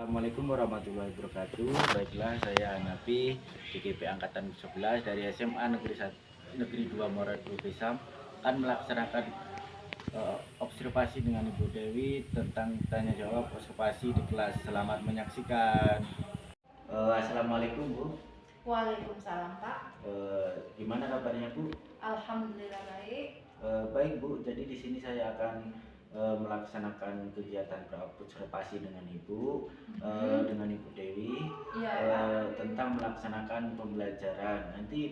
Assalamualaikum warahmatullahi wabarakatuh. Baiklah, saya Nabi DKP Angkatan 11 dari SMA Negeri 2 Muara II Besam akan melaksanakan observasi dengan Ibu Dewi tentang tanya jawab observasi di kelas. Selamat menyaksikan. Assalamualaikum Bu. Waalaikumsalam Pak. Gimana kabarnya Bu? Alhamdulillah baik. Baik Bu, jadi di sini saya akan melaksanakan kegiatan observasi dengan Ibu, dengan Ibu Dewi, tentang melaksanakan pembelajaran. Nanti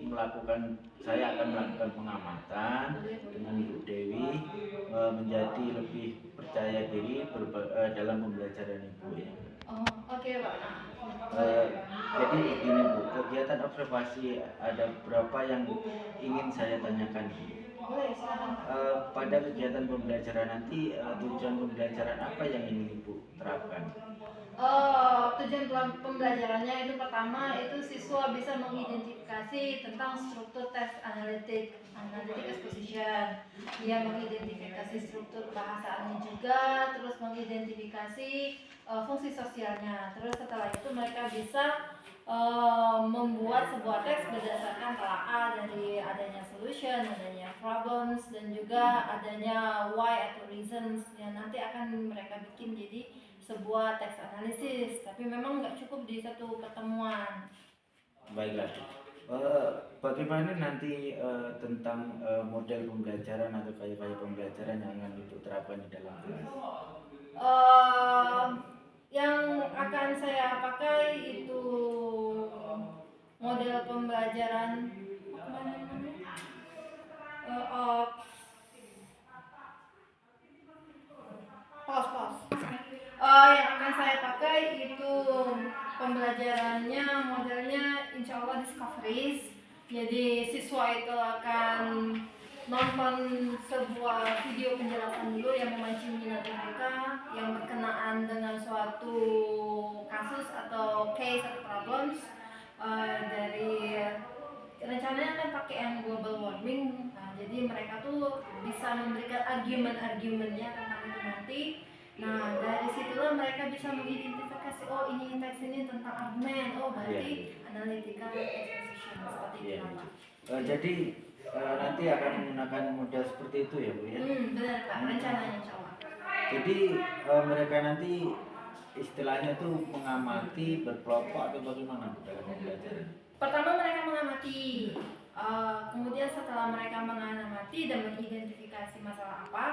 saya akan melakukan pengamatan dengan Ibu Dewi, menjadi lebih percaya diri dalam pembelajaran Ibu ya. Oh, oke Pak. Jadi begini Bu, kegiatan observasi ada berapa yang ingin saya tanyakan Bu? Boleh, silakan Pak. Pada kegiatan pembelajaran nanti tujuan pembelajaran apa yang ingin Ibu terapkan? Tujuan pembelajarannya itu pertama itu siswa bisa mengidentifikasi tentang struktur tes analitik exposition. Dia mengidentifikasi struktur bahasaannya juga, terus mengidentifikasi fungsi sosialnya. Terus setelah itu mereka bisa membuat sebuah teks berdasarkan telaah dari adanya solution, adanya problems, dan juga adanya why atau reasons yang nanti akan mereka bikin jadi sebuah teks analisis. Tapi memang nggak cukup di satu pertemuan. Baiklah. Bagaimana nanti tentang model pembelajaran atau gaya pembelajaran yang akan Ibu terapkan di dalam kelas? Yang akan saya pakai itu model pembelajaran yang akan saya pakai itu pembelajarannya modelnya insya Allah discoveries. Jadi siswa itu akan nonton sebuah video penjelasan dulu yang memancing minat mereka, yang berkenaan dengan suatu kasus atau case atau problems. Dari rencananya akan pakai yang global warming. Nah, jadi mereka tuh bisa memberikan argumen-argumennya tentang itu nanti. Nah, dari situlah mereka bisa mengidentifikasi, oh ini teks ini tentang argumen, oh berarti analytical exposition, seperti itu. Jadi nanti akan menggunakan model seperti itu ya Bu ya? Benar Pak, rencananya insya Allah. Jadi mereka nanti istilahnya tuh mengamati berkelompok atau bagaimana Bu dalam pembelajaran? Pertama mereka mengamati, kemudian setelah mereka mengamati dan mengidentifikasi masalah apa,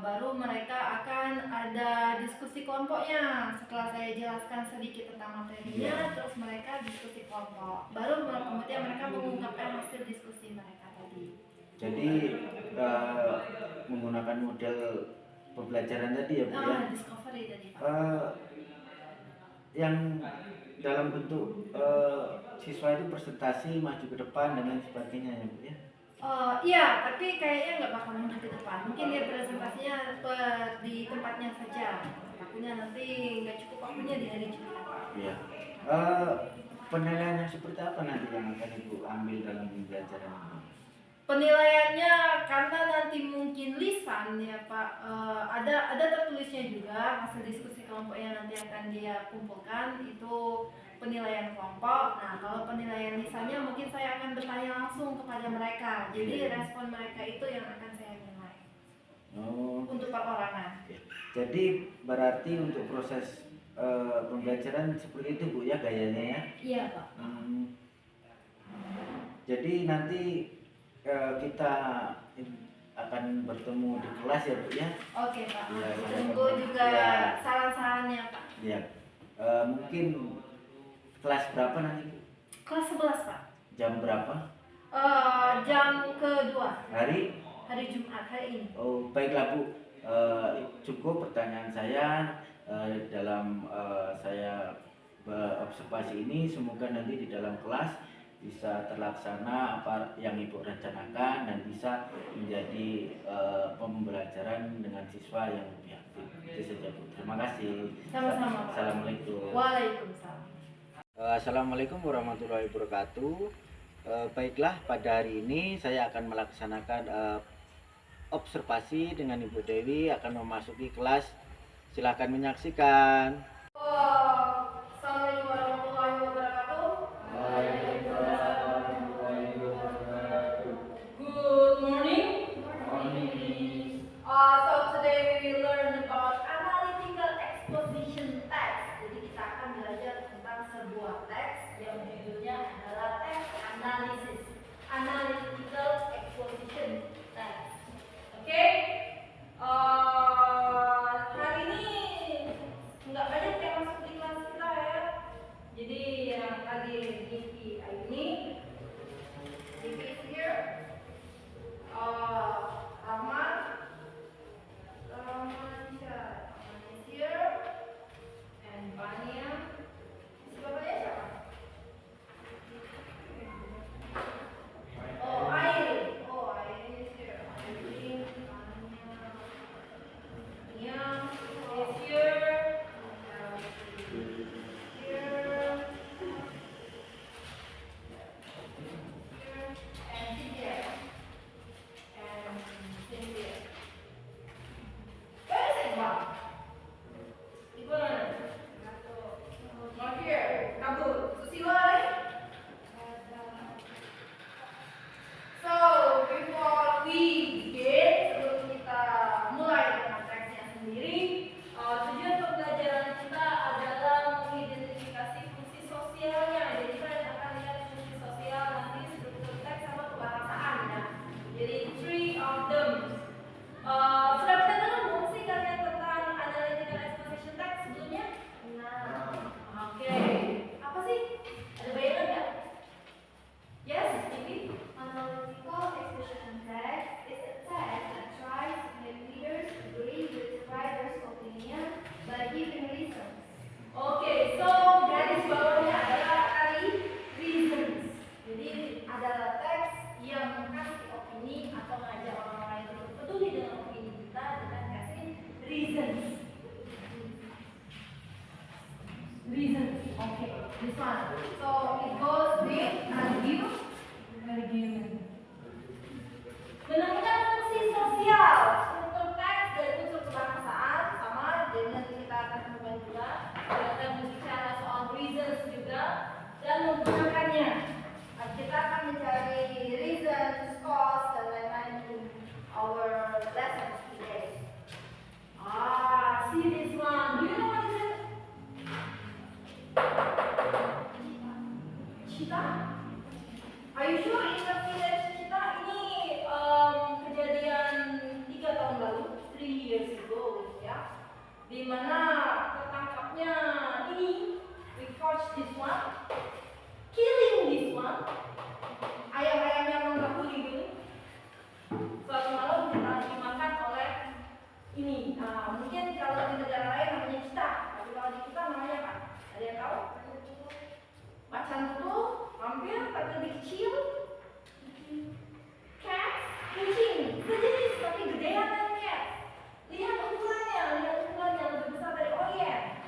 baru mereka akan ada diskusi kelompoknya. Setelah saya jelaskan sedikit tentang materinya, terus mereka diskusi kelompok. Baru kemudian mereka mengungkapkan hasil diskusi mereka tadi. Jadi menggunakan model pembelajaran tadi ya Bu ya? Discovery tadi Pak. Yang dalam bentuk siswa itu presentasi maju ke depan dan lain sebagainya ya Bu ya? Iya, tapi kayaknya nggak bakal maju ke depan. Mungkin dia presentasinya di tempatnya saja. Takutnya nanti nggak cukup waktunya di hari Jumat. Iya. Penilaiannya seperti apa nanti yang akan Ibu ambil dalam pembelajaran ini? Penilaiannya karena nanti mungkin lisan ya Pak, ada tertulisnya juga hasil diskusi kelompok yang nanti akan dia kumpulkan itu penilaian kelompok. Nah, kalau penilaian lisannya mungkin saya akan bertanya langsung kepada mereka. Jadi respon mereka itu yang akan saya nilai. Untuk perorangan. Jadi berarti untuk proses pembelajaran seperti itu Bu ya gayanya ya? Iya Pak. Jadi nanti kita akan bertemu di kelas ya Bu ya? Oke Pak. Ya, tunggu juga saran-sarannya Pak. Iya. Mungkin kelas berapa nanti? Kelas 11 Pak. Jam berapa? Jam kedua. Hari Jumat hari ini. Oh baiklah Bu. Cukup pertanyaan saya dalam saya observasi ini. Semoga nanti di dalam kelas bisa terlaksana apa yang Ibu rencanakan dan bisa menjadi pembelajaran dengan siswa yang lebih aktif. Itu saja Bu. Terima kasih. Sama-sama. Assalamualaikum. Waalaikumsalam. Assalamualaikum warahmatullahi wabarakatuh. Baiklah, pada hari ini saya akan melaksanakan observasi dengan Ibu Dewi, akan memasuki kelas. Silakan menyaksikan. Jadi kita akan belajar tentang sebuah teks yang judulnya adalah teks analisis, analytical exposition text. Oke? Hari ini nggak banyak yang masuk di kelas kita ya. Jadi yang tadi Diki ini, Diki is here. Rahman is here, and Bania. Si bapaknya siapa? Airin is here. Airin, Bania, Nia is here. This one. So it goes with argument. Menemukan fungsi sosial struktur teks dari unsur kebangsaan sama, jadi nanti kita akan temukan juga. Kita akan berbicara soal reasons juga dan menggunakannya. Kita akan mencari reasons, cause dan lain-lain in our lessons today. See this one. Do you know what is it? Cheetah? Are you sure it's a village cheetah? Ini kejadian 3 tahun lalu, 3 years ago, ya. Di mana tertangkapnya ini, we catch this one, killing this one. Ayam-ayamnya menggabuli dulu. Suatu malam kita dimakan oleh ini. Mungkin kalau di negara lain namanya cheetah, tapi kalau di kita namanya apa? Ada yang tahu? Macan tutul, hampir tapi lebih kecil. Cats, kucing, sejenis tapi gedean dari cat. Lihat ukurannya lebih besar dari oyek.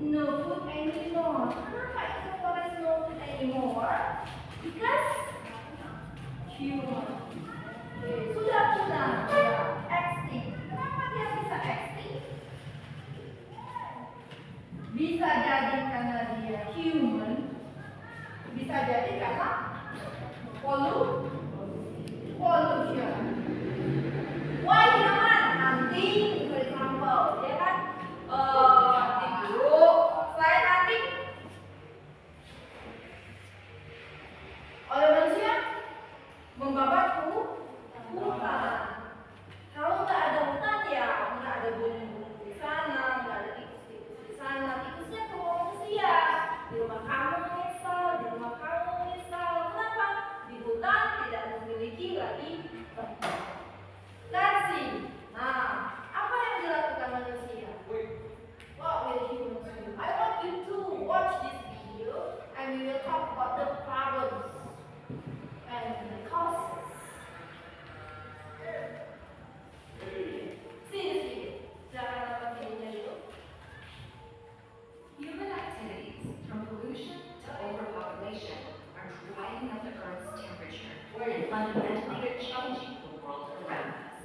no food anymore. Kenapa itu forest no food anymore? Because human. Sudah punah, ya, extinct. Kenapa dia bisa extinct? Bisa jadi karena dia human, bisa jadi karena pollution. Why human? Hunting, for example, ya kan? Hunting dulu. Selain hunting, oleh manusia membabat hutan. Kalau nggak ada hutan ya nggak ada burung-burung di sana, nggak ada tikus-tikus di sana. Tikusnya ke manusia. Di rumah kamu misal, di rumah kamu misal. Kenapa? Di hutan tidak memiliki lagi tempat. Let's see. Nah, apa yang dilakukan manusia? What will humans do? I want you to watch this video and we will talk about the problems and the causes. See this video. Jangan nonton videonya dulu. Human activities, from pollution to overpopulation, are driving up the Earth's temperature and fundamentally changing the world around us.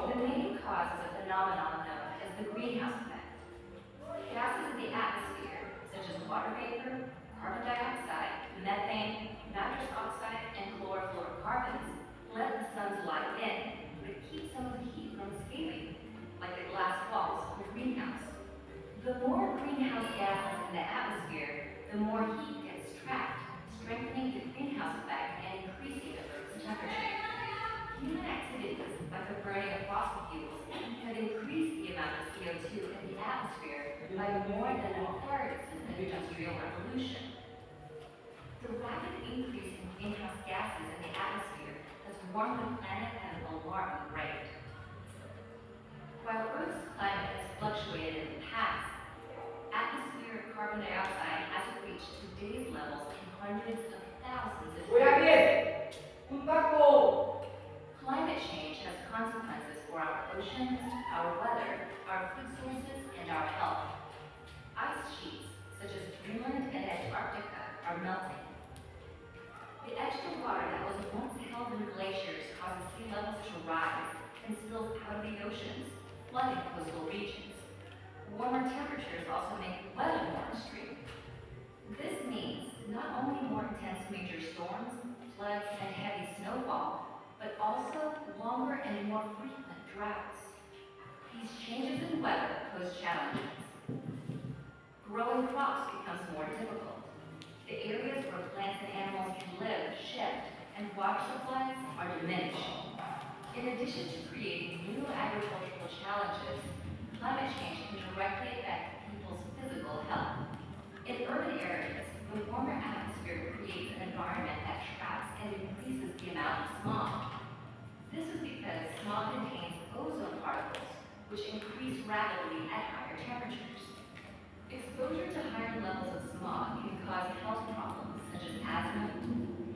The main cause is a phenomenon known as the greenhouse effect. Gases in the atmosphere, such as water vapor, carbon dioxide, methane, nitrous oxide, and chlorofluorocarbons, let the sun's light in, but keep some of the heat from escaping, like the glass walls of a greenhouse. The more greenhouse gases in the atmosphere, the more heat gets trapped, strengthening the greenhouse effect and increasing the Earth's temperature. Human activities, like the burning of fossil fuels, have increased the amount of CO2 in the atmosphere by more than a third since the Industrial Revolution. The rapid increase in greenhouse gases in the atmosphere has warmed the planet at an alarming rate. While Earth's climate has fluctuated in the past, atmospheric carbon dioxide hasn't reached today's levels in hundreds of thousands of years. Climate change has consequences for our oceans, our weather, our food sources, and our health. Ice sheets, such as Greenland and Antarctica, are melting. The extra water that was once held in glaciers causes sea levels to rise and spills out of the oceans, flooding coastal regions. Warmer temperatures also make weather more extreme. This means not only more intense major storms, floods, and heavy snowfall, but also longer and more frequent droughts. These changes in weather pose challenges. Growing crops becomes more difficult. The areas where plants and animals can live shift, and water supplies are diminished. In addition to creating new agricultural challenges, climate change can directly affect people's physical health. In urban areas, the warmer atmosphere creates an environment that traps and increases the amount of smog. This is because smog contains ozone particles, which increase rapidly at higher temperatures. Exposure to higher levels of smog can cause health problems such as asthma,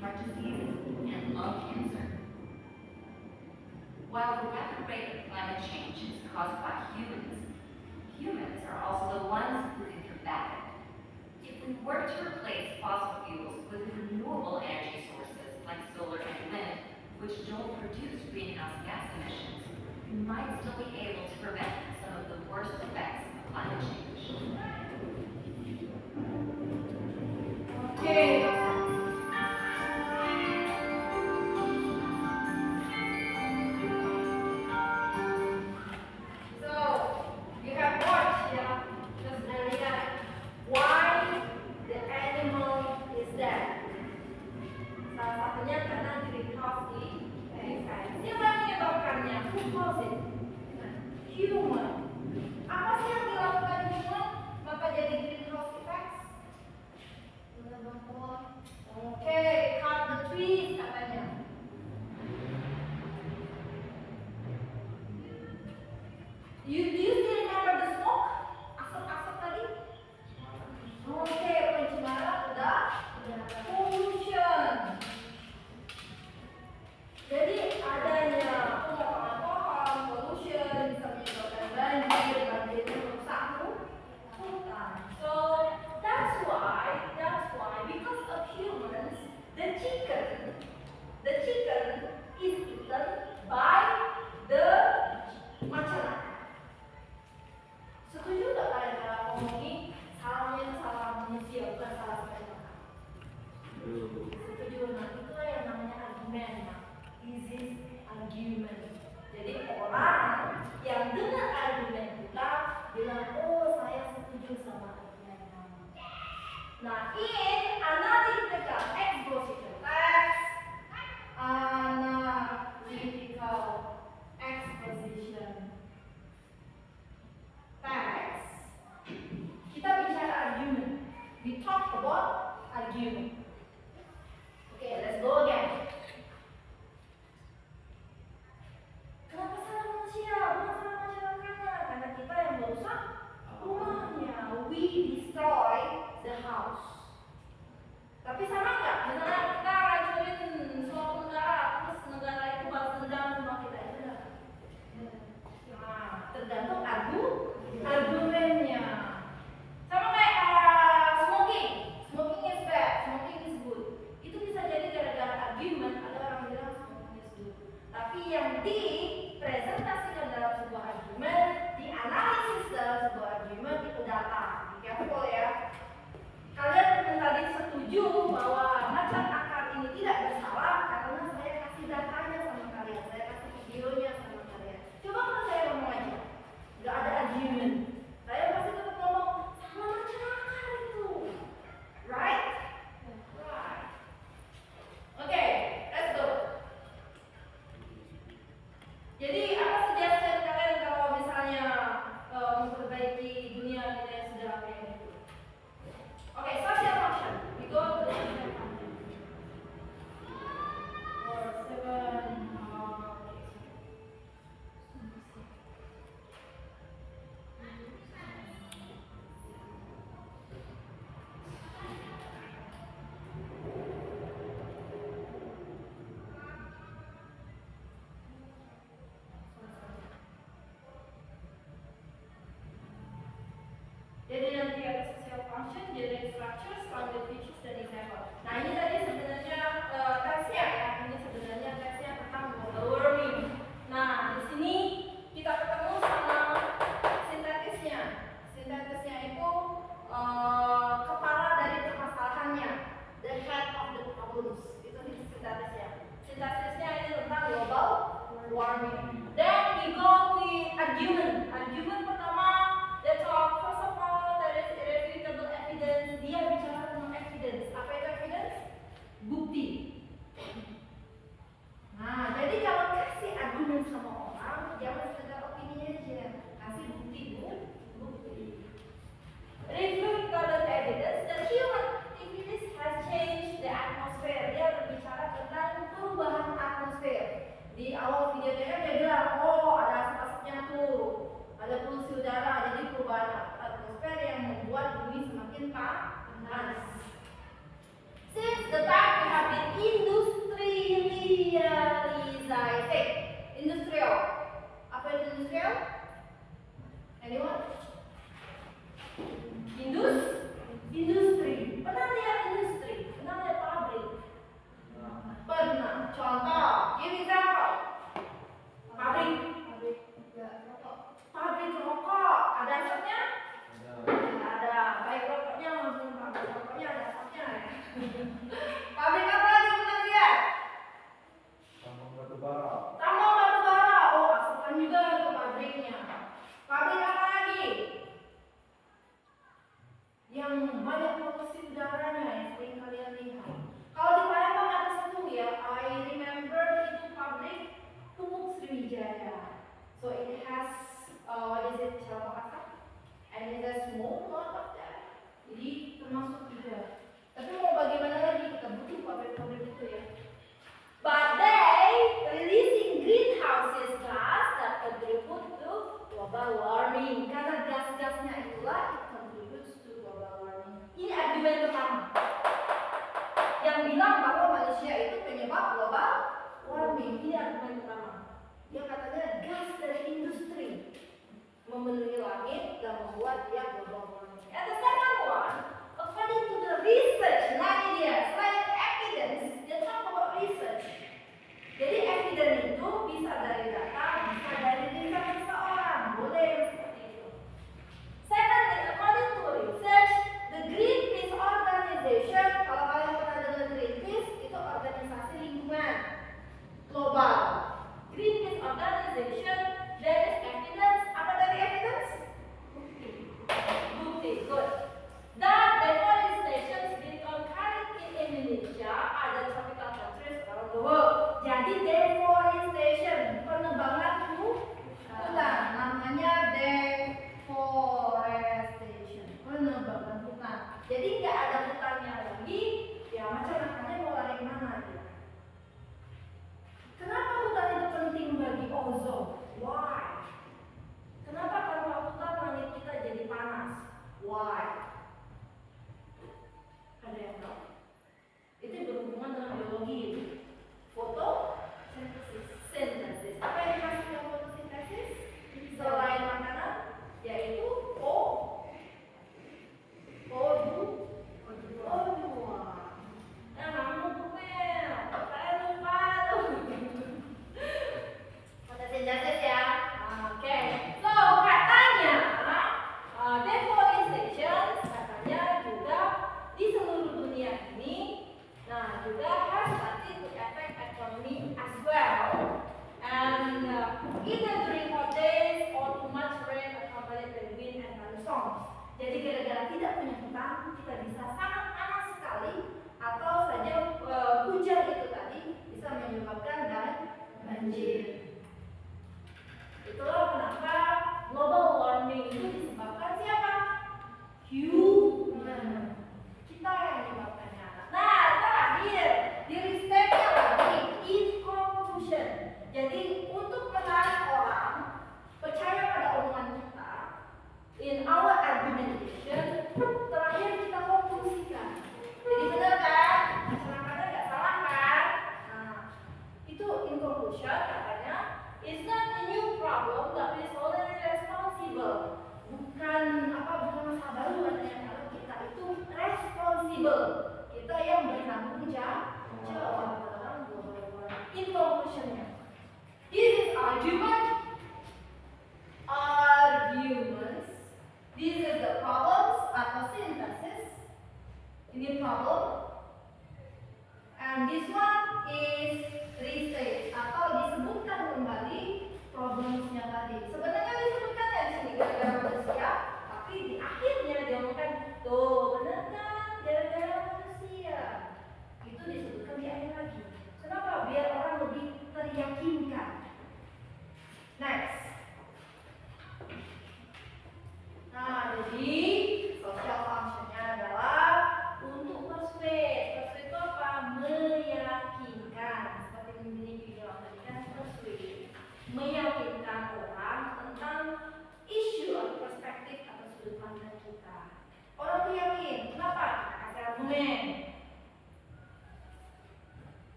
heart disease, and lung cancer. While the rapid rate of climate change is caused by humans, humans are also the ones who can combat it. If we work to replace fossil fuels with renewable energy sources like solar and wind, which don't produce greenhouse gas emissions, we might still be able to prevent some of the worst effects of climate change. Okay. So, you have watched, yeah, just earlier, why the animal is dead. Salah satunya karena greenhouse effect. Siapa yang menyebabkannya? Who caused it? Human. Apa sih yang dilakukan human? Maka jadi greenhouse effect? Oke, cut the trees katanya. Do you still remember the smoke? Asap-asap tadi? Oke, pencemaran udah. Pollution. Jadi adanya pemotongan pohon, pollution Nah, in analytical exposition text, analytical exposition text, kita bicara argument. We talk about argument. Okay, let's go again. Kenapa salah manusia? Bukan salah masyarakatnya, karena kita yang merusak rumahnya. We destroy the house. Tapi sama nggak? Misalnya kita hancurin suatu negara, terus negara itu balas dendam sama kita, itu enggak? Nah, tergantung argumennya. Sama kayak smoking. Smoking is bad, smoking is good. Itu bisa jadi gara-gara argument, ada orang bilang smoking is good. Tapi yang dipresentasikan dalam sebuah argumen, dianalisis dalam sebuah argumen itu data. Careful ya. Kalian tadi setuju bahwa macan akar ini tidak bersalah karena saya kasih datanya sama kalian, saya kasih videonya sama kalian. Coba kalau saya ngomong aja, nggak ada argument, saya pasti tetap ngomong sama macan akar itu, right? Right. Okay, let's go. Jadi apa suggestion kalian kalau misalnya memperbaiki dunia kita yang sudah kayak gitu? Okay, social function. We go to the social function. Or 7. Jadi nanti ada social function, generic structure, standard features, dan example. Nah ini tadi sebenarnya teksnya ya, ini sebenarnya teksnya tentang global warming. Nah di sini kita ketemu sama sintetisnya. Sintetisnya itu kepala dari permasalahannya, the head of the problems. Itu sintetisnya. Sintetisnya ini tentang global warming. Then we go with argument. Argument pertama, they talk first of all there is irrefutable evidence. Dia bicara tentang evidence. Apa itu evidence? Bukti. Nah, jadi kalau kasih argumen sama orang, jangan sekedar opini aja, kasih bukti, bukti. Refutable evidence that human activities has changed the atmosphere. Dia berbicara tentang perubahan atmosfer. Di awal video dia bilang, oh ada asap-asapnya tuh, ada polusi udara, jadi perubahan atmosfer yang membuat bumi semakin panas. Since the time we have been industrializing, industrial. Apa itu industrial? Anyone? Industri. Pernah lihat industri? Pernah lihat pabrik? Pernah. Contoh, give example. Pabrik rokok. Ada asapnya? Ada. Baik rokoknya maupun pabrik rokoknya ada asapnya ya. Pabrik apa lagi pernah lihat? Tambang batu bara. Oh, asapan juga itu pabriknya. Pabrik apa lagi? Yang banyak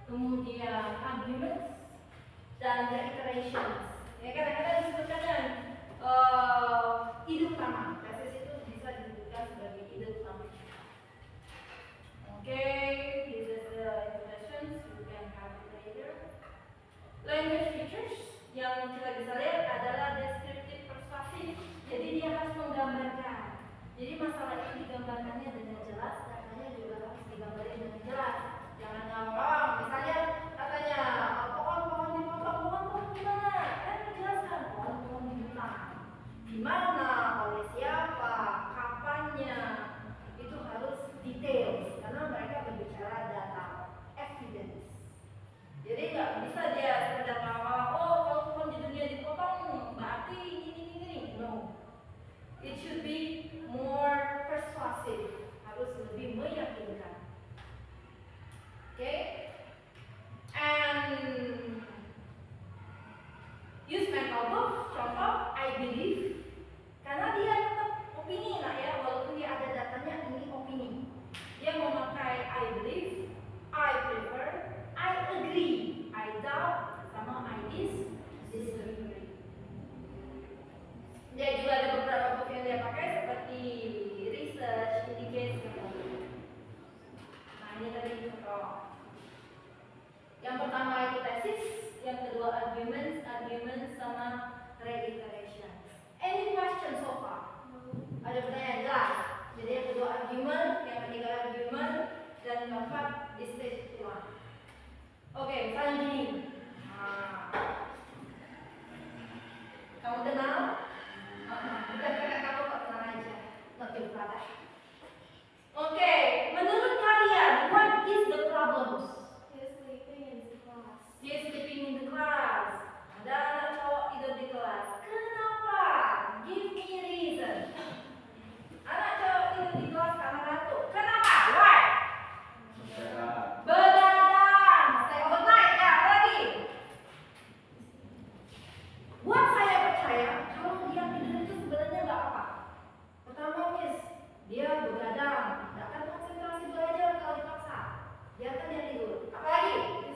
kemudian arguments, dan reiterations. Ya kadang-kadang disebutkan ide utama. Tesis itu bisa disebutkan sebagai ide utama. Oke, this is the introductions. You can have it later. Language features yang kita bisa lihat adalah descriptive persuasive. Jadi dia harus menggambarkan. Jadi masalah ini digambarkannya dengan jelas, katanya juga harus digambarkan dengan jelas. Jangan ngawang. Misalnya katanya pohon-pohon dipotong, pohon gimana? Menjelaskan pohon-pohon dipotong. Gimana? Oleh siapa? Kapannya? Itu harus details karena mereka berbicara data, evidence. Jadi nggak bisa dia sekedar ngawang. Oh, kalau pohon di dunia dipotong, berarti ini. No. It should be more persuasive, harus lebih meyakinkan. Okay? And use mental book, contoh, I believe, karena dia tetap opini lah ya, walaupun dia ada datanya ini opini. Dia memakai I believe, I prefer, I agree, I doubt, sama I disagree. Dia juga ada beberapa book yang dia pakai seperti research, indicates, gitu. Nah ini tadi contoh. Yang pertama itu tesis, yang kedua arguments sama reiterations. Any question so far? Ada pertanyaan jelas? Jadi yang kedua argument, yang ketiga argument, dan yang keempat distinction. Oke, misalnya gini. Kamu kenal? Bukan kakak kamu kok kenal aja. Not your brother. Oke, menurut kalian, what is the problems? He is sleeping in the class. Ada anak cowok tidur di kelas. Kenapa? Give me reason. Anak cowok tidur di kelas karena ngantuk. Kenapa? Why? Begadang. Stay overnight. Ya, apa lagi? Buat saya percaya kalau dia tidur itu sebenarnya nggak apa. Pertama, Miss, dia begadang. Nggak akan konsentrasi belajar kalau dipaksa. Biarkan dia tidur. Apa lagi?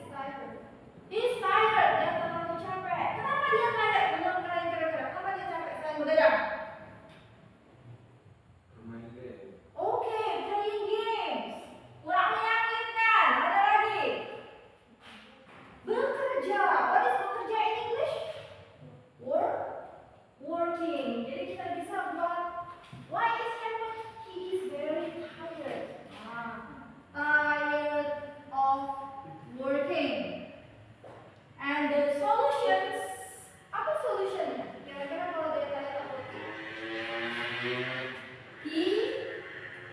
He's tired, dia terlalu capek. Kenapa dia tired? Menurut kalian kira-kira, kenapa dia capek selain begadang? Bermain game. Oke, playing games. Kurang meyakinkan. Ada lagi. Bekerja. What is bekerja in English? Working. Jadi kita bisa buat why is he is very tired. Tired of working. And the solutions, apa solutionnya? Kira-kira kalau dia tanya apa? He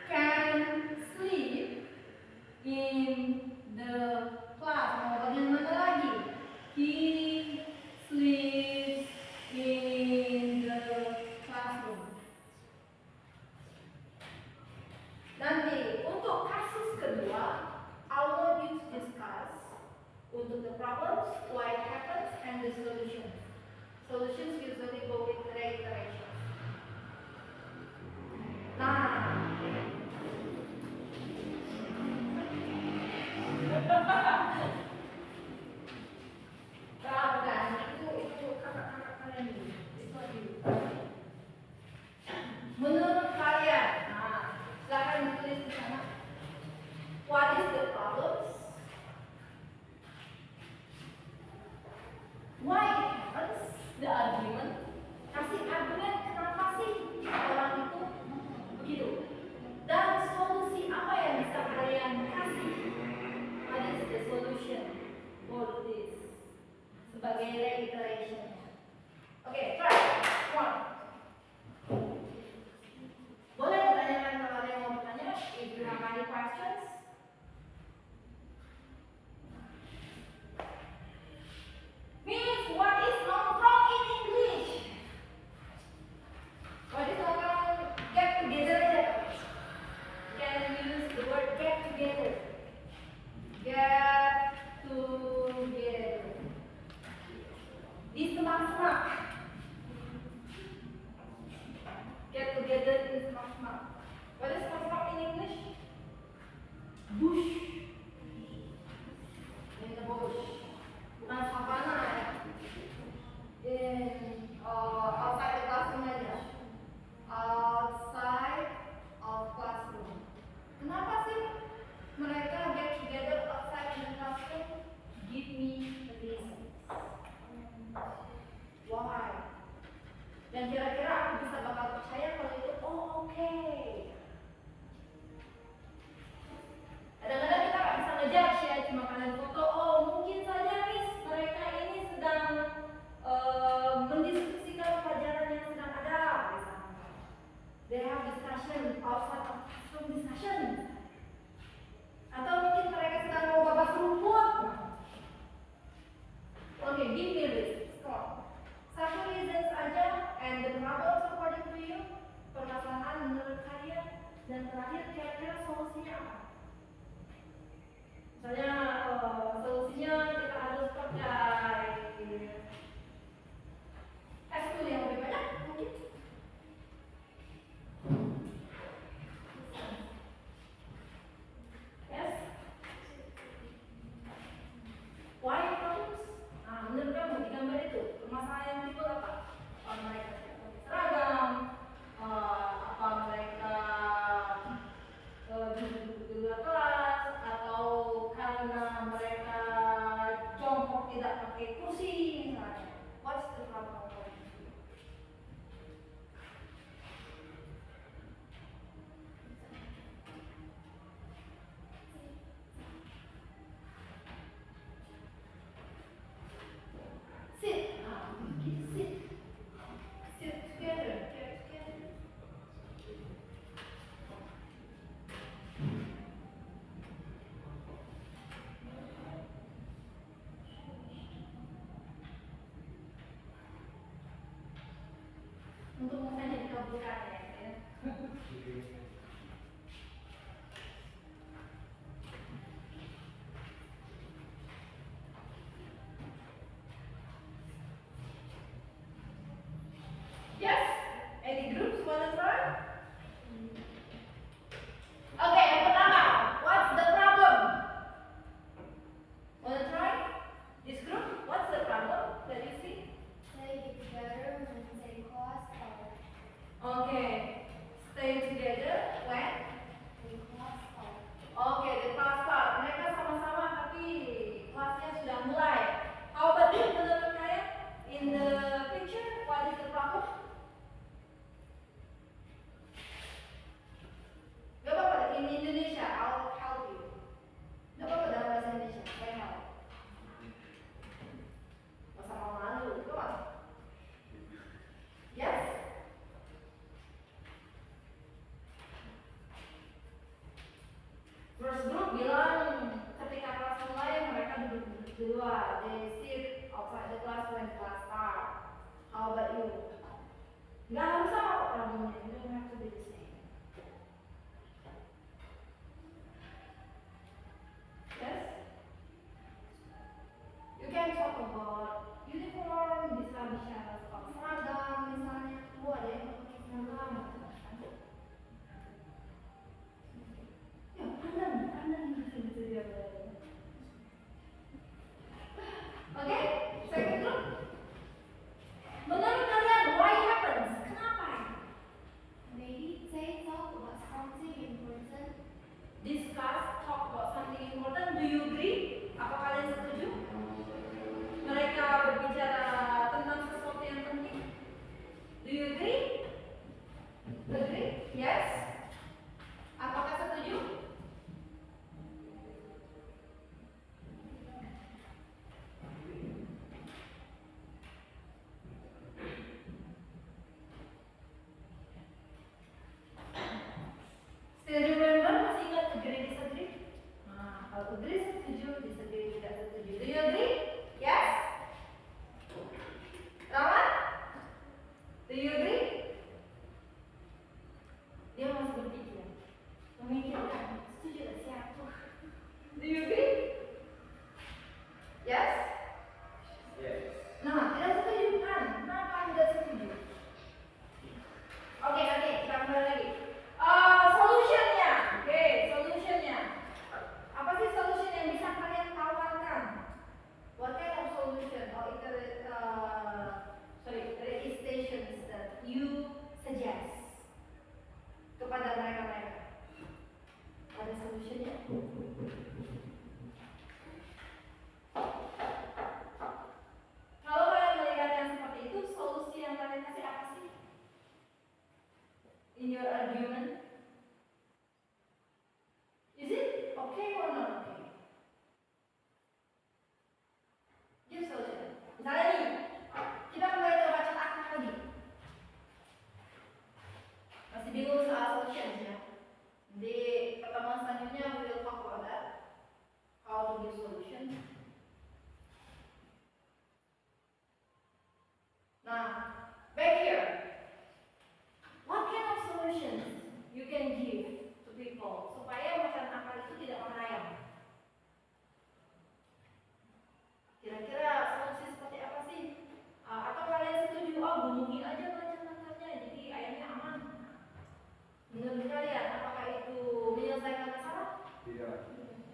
can sleep in the class. Mau bagian mana lagi? He sleeps in the classroom. Nanti untuk kasus kedua, I want you to discuss untuk the problems, why it happens, and the solutions. Solutions usually go with reiteration. Nah, bukan, itu kakak-kakak kalian dulu. Itu dulu. Menurut kalian, silahkan ditulis di sana. What is the problems? Why it happens? The argument. Kasih argumen kenapa sih orang itu begitu. Dan solusi apa yang bisa kalian kasih? What is the solution? judge ya, cuma kalian foto. Oh mungkin saja Miss, mereka ini sedang mendiskusikan pelajaran yang sedang ada misalnya. They have discussion outside of classroom discussion. Atau mungkin mereka sedang mau babak rumput. Oke, give me reasons. Satu reasons aja, and the problems according to you, permasalahan menurut kalian, dan terakhir kira-kira solusinya apa? Misalnya solusinya kita harus pakai ekskul yang lebih banyak mungkin. Yes. Why problems? Nah, menurut kamu di gambar itu permasalahan yang timbul apa? Apa mereka tidak pakai seragam? Apa mereka duduk di luar kelas? Atau karena mereka jongkok tidak pakai kursi misalnya? What's the problem? Sit. Sit. Sit together. Get together. Untuk mukanya dikabulkan ya. Yes? Any groups wanna try? Okay, yang pertama, what's the problem? Wanna try? This group, what's the problem that you see? Stay together when they class out. Okay, stay together when? They class out. Okay, the class start. Mereka sama-sama tapi kelasnya sudah mulai. How about you, menurut kalian? In the picture, what is the problem? Gak apa-apa, in Indonesia, I'll help you. Gak apa-apa dalam bahasa Indonesia, saya help. Masa mau malu, come on. Yes? First group bilang ketika kelas mulai mereka duduk di luar. They sit outside the class when class start. How about you? Nggak harus sama kok problemnya, you don't have to be the same. Yes? You can talk about uniform, bisa bicara soal seragam misalnya. Ada yang pakai seragam. Ya, kanan gitu dia. Oke, second group. Menurut kalian, why happens? Kenapa?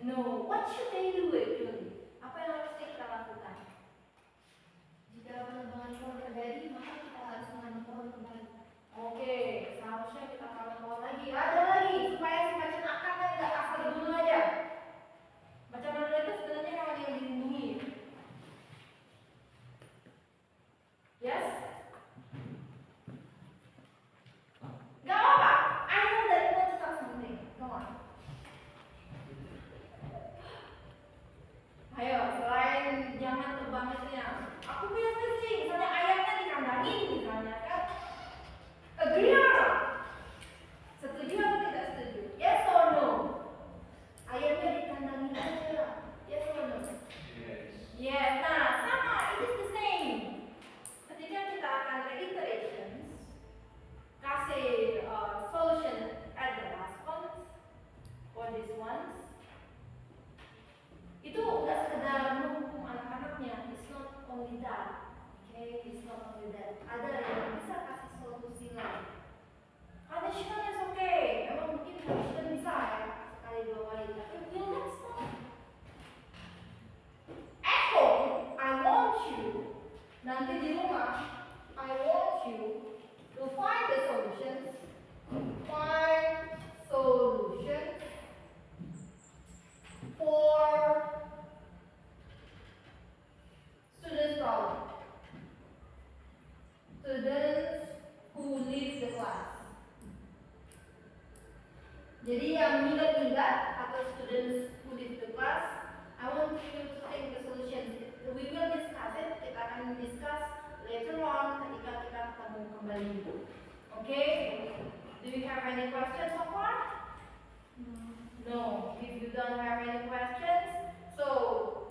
No, what should they do actually? Apa yang harus kita lakukan? Jika penebangan pohon terjadi, maka kita harus menanam pohon kembali. Oke, seharusnya kita tanam pohon lagi. Ada lagi supaya si macan akarnya nggak asal dibunuh aja. Macan akan itu sebenarnya hewan yang dilindungi. Yes? Gak apa-apa. I know that you want to talk something. Come on. Ayo, selain jangan tebang itu ya. Aku biasa sih, misalnya ayamnya dikandangin misalnya kan. Agree or not? Setuju atau tidak setuju? Yes or no? Ayamnya dikandangin aja. Yes or no? Yes. Nah, sama. It is the same. Ketika kita akan reiterations, kasih solution at the last ones, for this ones, itu nggak sekedar menghukum anak-anaknya. It's not only that. Okay, it's not only that. Ada yang bisa kasih solusi lain. Punishment is okay. Memang mungkin punishment bisa ya sekali dua kali, tapi will that stop? At home, I want you. Nanti di rumah, I want you to find the solutions. Find solutions for students' problem. Students who leave the class. Jadi yang minggat-minggat atau students who leave the class, I want you to think the solutions. We will discuss it. Kita akan discuss later on ketika kita ketemu kembali. Okay? Do you have any questions so far? No. If you don't have any questions, so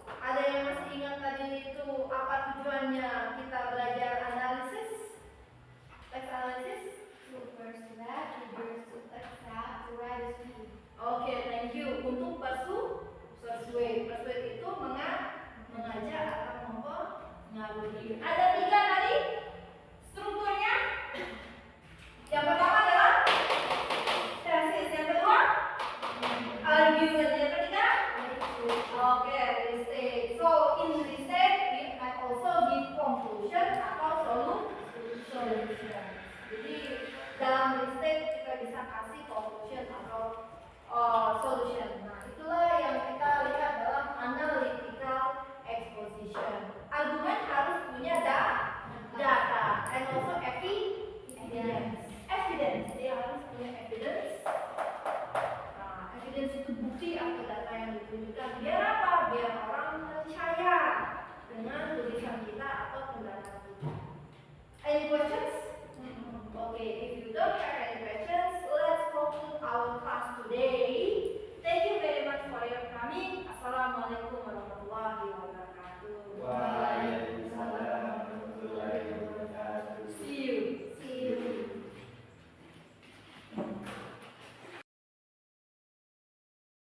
ada yang masih ingat tadi itu apa tujuannya kita belajar analisis? Text analysis? To first that, reverse to text that, to write a speech. Okay, thank